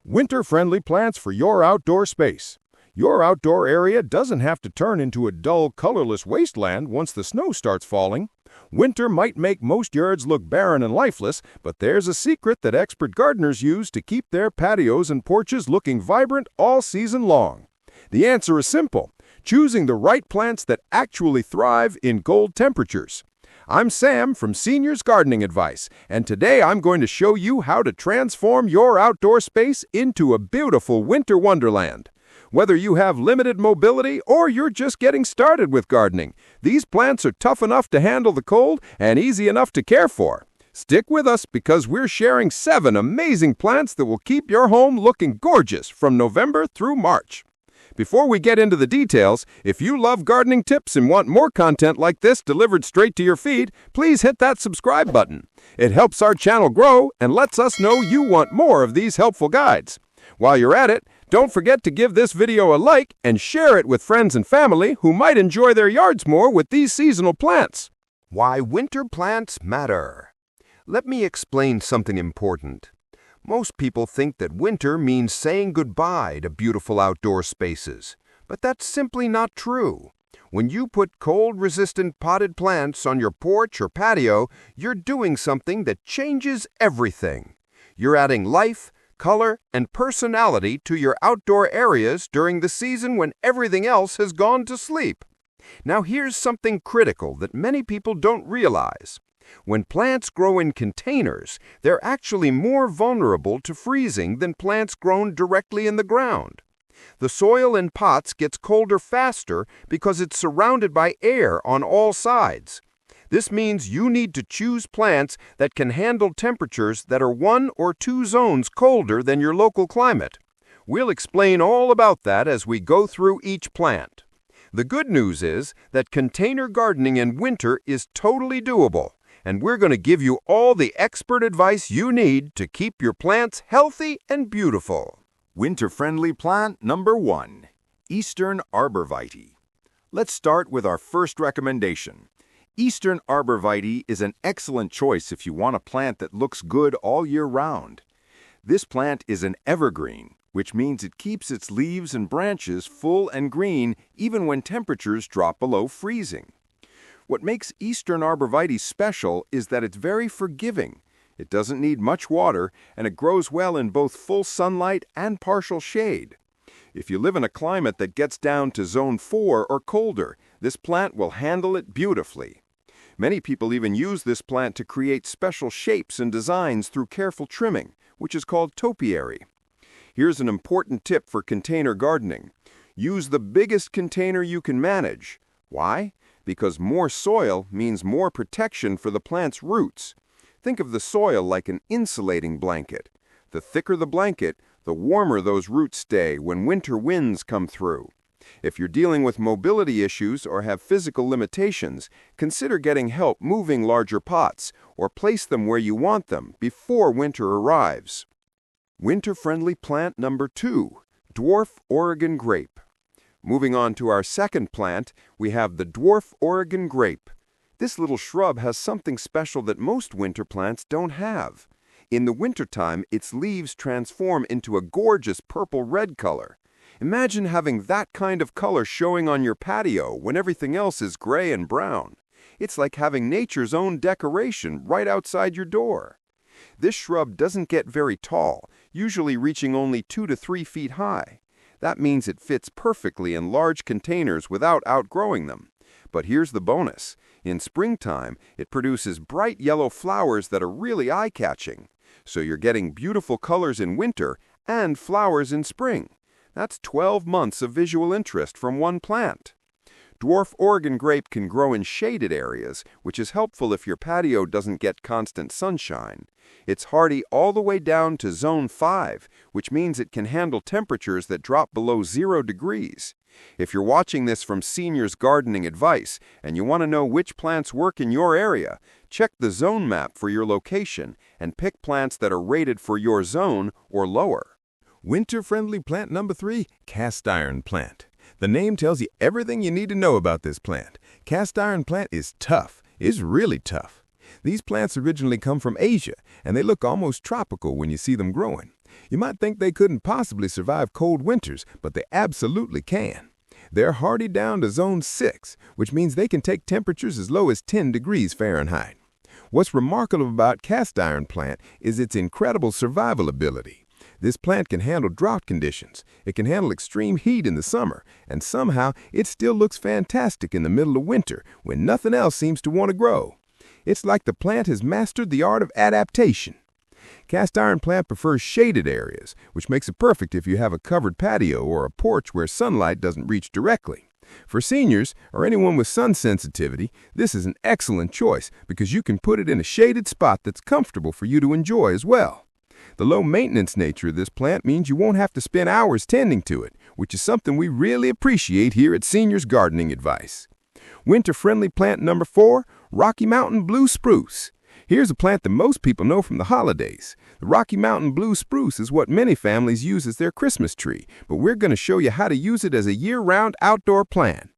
Winter-friendly plants for your outdoor space. Your outdoor area doesn't have to turn into a dull, colorless wasteland once the snow starts falling. Winter might make most yards look barren and lifeless, but there's a secret that expert gardeners use to keep their patios and porches looking vibrant all season long. The answer is simple: choosing the right plants that actually thrive in cold temperatures. I'm Sam from Seniors Gardening Advice, and today I'm going to show you how to transform your outdoor space into a beautiful winter wonderland. Whether you have limited mobility or you're just getting started with gardening, these plants are tough enough to handle the cold and easy enough to care for. Stick with us because we're sharing 7 amazing plants that will keep your home looking gorgeous from November through March. Before we get into the details, if you love gardening tips and want more content like this delivered straight to your feed, please hit that subscribe button. It helps our channel grow and lets us know you want more of these helpful guides. While you're at it, don't forget to give this video a like and share it with friends and family who might enjoy their yards more with these seasonal plants. Why winter plants matter. Let me explain something important. Most people think that winter means saying goodbye to beautiful outdoor spaces, but that's simply not true. When you put cold-resistant potted plants on your porch or patio, you're doing something that changes everything. You're adding life, color, and personality to your outdoor areas during the season when everything else has gone to sleep. Now here's something critical that many people don't realize. When plants grow in containers, they're actually more vulnerable to freezing than plants grown directly in the ground. The soil in pots gets colder faster because it's surrounded by air on all sides. This means you need to choose plants that can handle temperatures that are 1 or 2 zones colder than your local climate. We'll explain all about that as we go through each plant. The good news is that container gardening in winter is totally doable, and we're going to give you all the expert advice you need to keep your plants healthy and beautiful. Winter-friendly plant number 1, Eastern Arborvitae. Let's start with our first recommendation. Eastern Arborvitae is an excellent choice if you want a plant that looks good all year round. This plant is an evergreen, which means it keeps its leaves and branches full and green even when temperatures drop below freezing. What makes Eastern Arborvitae special is that it's very forgiving. It doesn't need much water, and it grows well in both full sunlight and partial shade. If you live in a climate that gets down to zone 4 or colder, this plant will handle it beautifully. Many people even use this plant to create special shapes and designs through careful trimming, which is called topiary. Here's an important tip for container gardening. Use the biggest container you can manage. Why? Because more soil means more protection for the plant's roots. Think of the soil like an insulating blanket. The thicker the blanket, the warmer those roots stay when winter winds come through. If you're dealing with mobility issues or have physical limitations, consider getting help moving larger pots or place them where you want them before winter arrives. Winter-friendly plant number 2, Dwarf Oregon Grape. Moving on to our second plant, we have the Dwarf Oregon Grape. This little shrub has something special that most winter plants don't have. In the wintertime, its leaves transform into a gorgeous purple-red color. Imagine having that kind of color showing on your patio when everything else is gray and brown. It's like having nature's own decoration right outside your door. This shrub doesn't get very tall, usually reaching only 2 to 3 feet high. That means it fits perfectly in large containers without outgrowing them. But here's the bonus. In springtime, it produces bright yellow flowers that are really eye-catching. So you're getting beautiful colors in winter and flowers in spring. That's 12 months of visual interest from one plant. Dwarf Oregon Grape can grow in shaded areas, which is helpful if your patio doesn't get constant sunshine. It's hardy all the way down to zone 5, which means it can handle temperatures that drop below 0 degrees. If you're watching this from Seniors Gardening Advice and you want to know which plants work in your area, check the zone map for your location and pick plants that are rated for your zone or lower. Winter-friendly plant number 3, Cast Iron Plant. The name tells you everything you need to know about this plant. Cast iron plant is tough. It's really tough. These plants originally come from Asia, and they look almost tropical when you see them growing. You might think they couldn't possibly survive cold winters, but they absolutely can. They're hardy down to zone 6, which means they can take temperatures as low as 10 degrees Fahrenheit. What's remarkable about cast iron plant is its incredible survival ability. This plant can handle drought conditions, it can handle extreme heat in the summer, and somehow it still looks fantastic in the middle of winter when nothing else seems to want to grow. It's like the plant has mastered the art of adaptation. Cast iron plant prefers shaded areas, which makes it perfect if you have a covered patio or a porch where sunlight doesn't reach directly. For seniors or anyone with sun sensitivity, this is an excellent choice because you can put it in a shaded spot that's comfortable for you to enjoy as well. The low-maintenance nature of this plant means you won't have to spend hours tending to it, which is something we really appreciate here at Seniors Gardening Advice. Winter-friendly plant number 4, Rocky Mountain Blue Spruce. Here's a plant that most people know from the holidays. The Rocky Mountain Blue Spruce is what many families use as their Christmas tree, but we're going to show you how to use it as a year-round outdoor plant.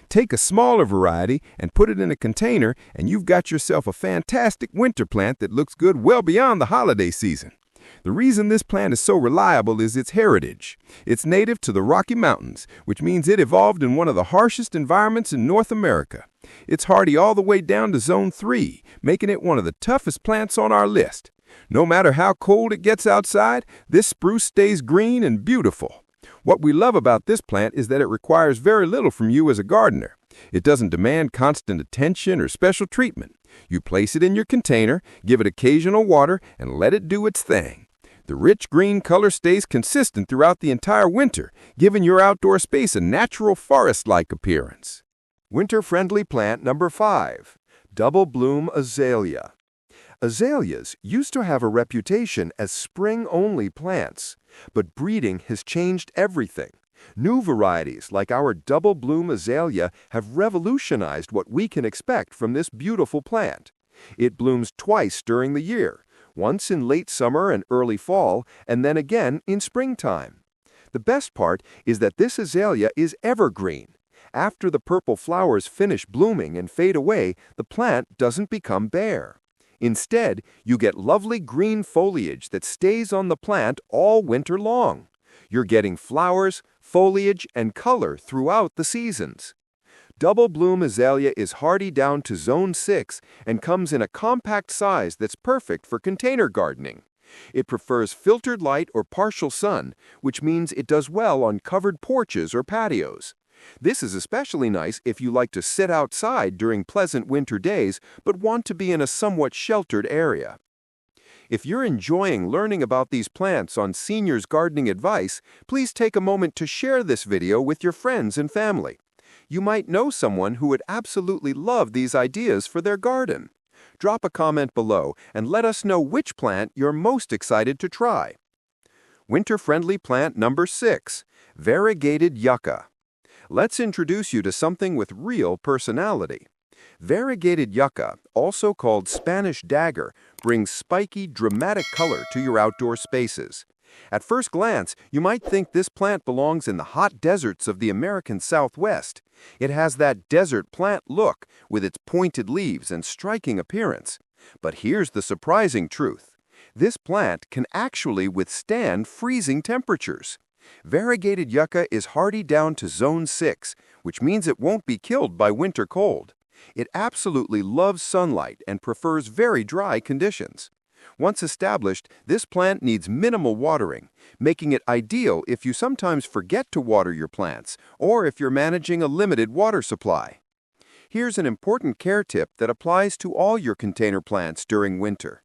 Take a smaller variety and put it in a container, and you've got yourself a fantastic winter plant that looks good well beyond the holiday season. The reason this plant is so reliable is its heritage. It's native to the Rocky Mountains, which means it evolved in one of the harshest environments in North America. It's hardy all the way down to zone 3, making it one of the toughest plants on our list. No matter how cold it gets outside, this spruce stays green and beautiful. What we love about this plant is that it requires very little from you as a gardener. It doesn't demand constant attention or special treatment. You place it in your container, give it occasional water, and let it do its thing. The rich green color stays consistent throughout the entire winter, giving your outdoor space a natural forest-like appearance. Winter-friendly plant number 5, double bloom azalea. Azaleas used to have a reputation as spring-only plants, but breeding has changed everything. New varieties like our double bloom azalea have revolutionized what we can expect from this beautiful plant. It blooms twice during the year, once in late summer and early fall, and then again in springtime. The best part is that this azalea is evergreen. After the purple flowers finish blooming and fade away, the plant doesn't become bare. Instead, you get lovely green foliage that stays on the plant all winter long. You're getting flowers, foliage, and color throughout the seasons. Double bloom azalea is hardy down to zone 6 and comes in a compact size that's perfect for container gardening. It prefers filtered light or partial sun, which means it does well on covered porches or patios. This is especially nice if you like to sit outside during pleasant winter days but want to be in a somewhat sheltered area. If you're enjoying learning about these plants on Seniors Gardening Advice, please take a moment to share this video with your friends and family. You might know someone who would absolutely love these ideas for their garden. Drop a comment below and let us know which plant you're most excited to try. Winter-friendly plant number 6, variegated yucca. Let's introduce you to something with real personality. Variegated yucca, also called Spanish dagger, brings spiky, dramatic color to your outdoor spaces. At first glance, you might think this plant belongs in the hot deserts of the American Southwest. It has that desert plant look, with its pointed leaves and striking appearance. But here's the surprising truth. This plant can actually withstand freezing temperatures. Variegated yucca is hardy down to zone 6, which means it won't be killed by winter cold. It absolutely loves sunlight and prefers very dry conditions. Once established, this plant needs minimal watering, making it ideal if you sometimes forget to water your plants or if you're managing a limited water supply. Here's an important care tip that applies to all your container plants during winter.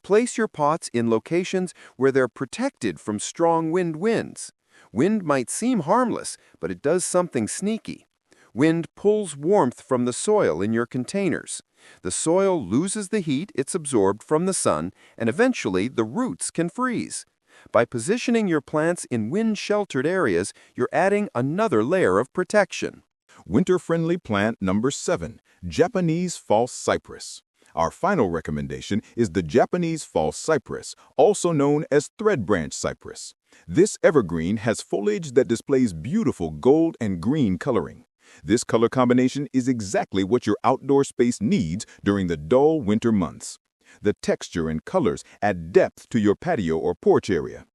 Place your pots in locations where they're protected from strong winds. Wind might seem harmless, but it does something sneaky. Wind pulls warmth from the soil in your containers. The soil loses the heat it's absorbed from the sun, and eventually the roots can freeze. By positioning your plants in wind-sheltered areas, you're adding another layer of protection. Winter-friendly plant number 7, Japanese false cypress. Our final recommendation is the Japanese false cypress, also known as thread branch cypress. This evergreen has foliage that displays beautiful gold and green coloring. This color combination is exactly what your outdoor space needs during the dull winter months. The texture and colors add depth to your patio or porch area.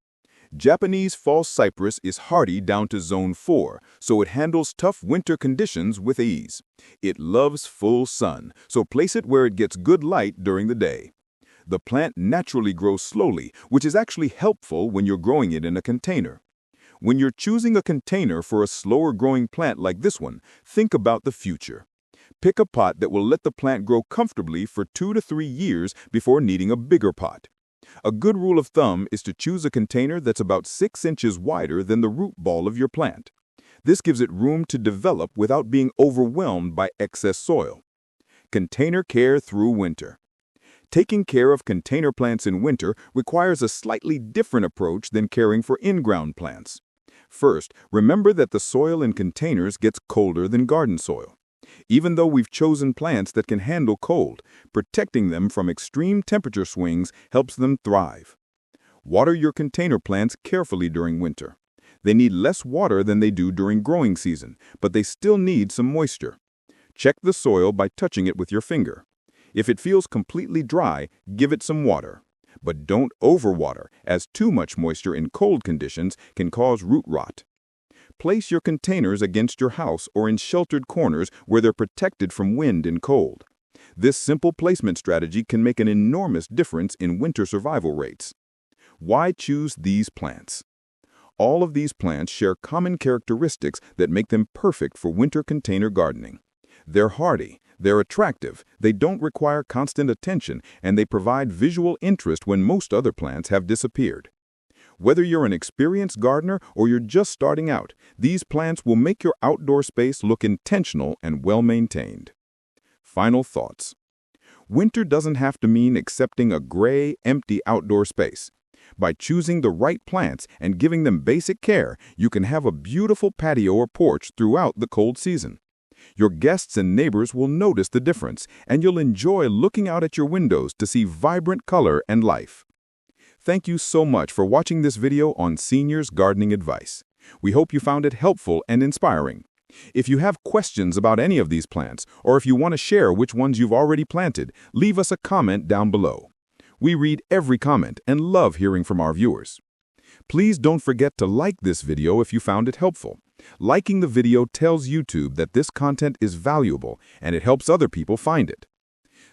Japanese false cypress is hardy down to zone 4, so it handles tough winter conditions with ease. It loves full sun, so place it where it gets good light during the day. The plant naturally grows slowly, which is actually helpful when you're growing it in a container. When you're choosing a container for a slower-growing plant like this one, think about the future. Pick a pot that will let the plant grow comfortably for 2 to 3 years before needing a bigger pot. A good rule of thumb is to choose a container that's about 6 inches wider than the root ball of your plant. This gives it room to develop without being overwhelmed by excess soil. Container care through winter. Taking care of container plants in winter requires a slightly different approach than caring for in-ground plants. First, remember that the soil in containers gets colder than garden soil. Even though we've chosen plants that can handle cold, protecting them from extreme temperature swings helps them thrive. Water your container plants carefully during winter. They need less water than they do during growing season, but they still need some moisture. Check the soil by touching it with your finger. If it feels completely dry, give it some water. But don't overwater, as too much moisture in cold conditions can cause root rot. Place your containers against your house or in sheltered corners where they're protected from wind and cold. This simple placement strategy can make an enormous difference in winter survival rates. Why choose these plants? All of these plants share common characteristics that make them perfect for winter container gardening. They're hardy, they're attractive, they don't require constant attention, and they provide visual interest when most other plants have disappeared. Whether you're an experienced gardener or you're just starting out, these plants will make your outdoor space look intentional and well-maintained. Final thoughts. Winter doesn't have to mean accepting a gray, empty outdoor space. By choosing the right plants and giving them basic care, you can have a beautiful patio or porch throughout the cold season. Your guests and neighbors will notice the difference, and you'll enjoy looking out at your windows to see vibrant color and life. Thank you so much for watching this video on Seniors Gardening Advice. We hope you found it helpful and inspiring. If you have questions about any of these plants, or if you want to share which ones you've already planted, leave us a comment down below. We read every comment and love hearing from our viewers. Please don't forget to like this video if you found it helpful. Liking the video tells YouTube that this content is valuable and it helps other people find it.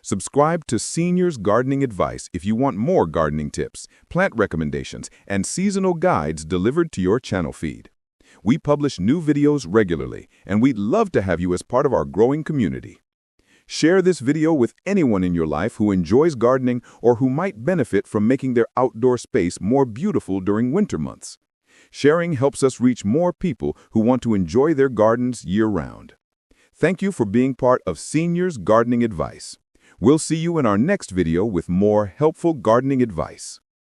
Subscribe to Seniors Gardening Advice if you want more gardening tips, plant recommendations, and seasonal guides delivered to your channel feed. We publish new videos regularly, and we'd love to have you as part of our growing community. Share this video with anyone in your life who enjoys gardening or who might benefit from making their outdoor space more beautiful during winter months. Sharing helps us reach more people who want to enjoy their gardens year-round. Thank you for being part of Seniors Gardening Advice. We'll see you in our next video with more helpful gardening advice.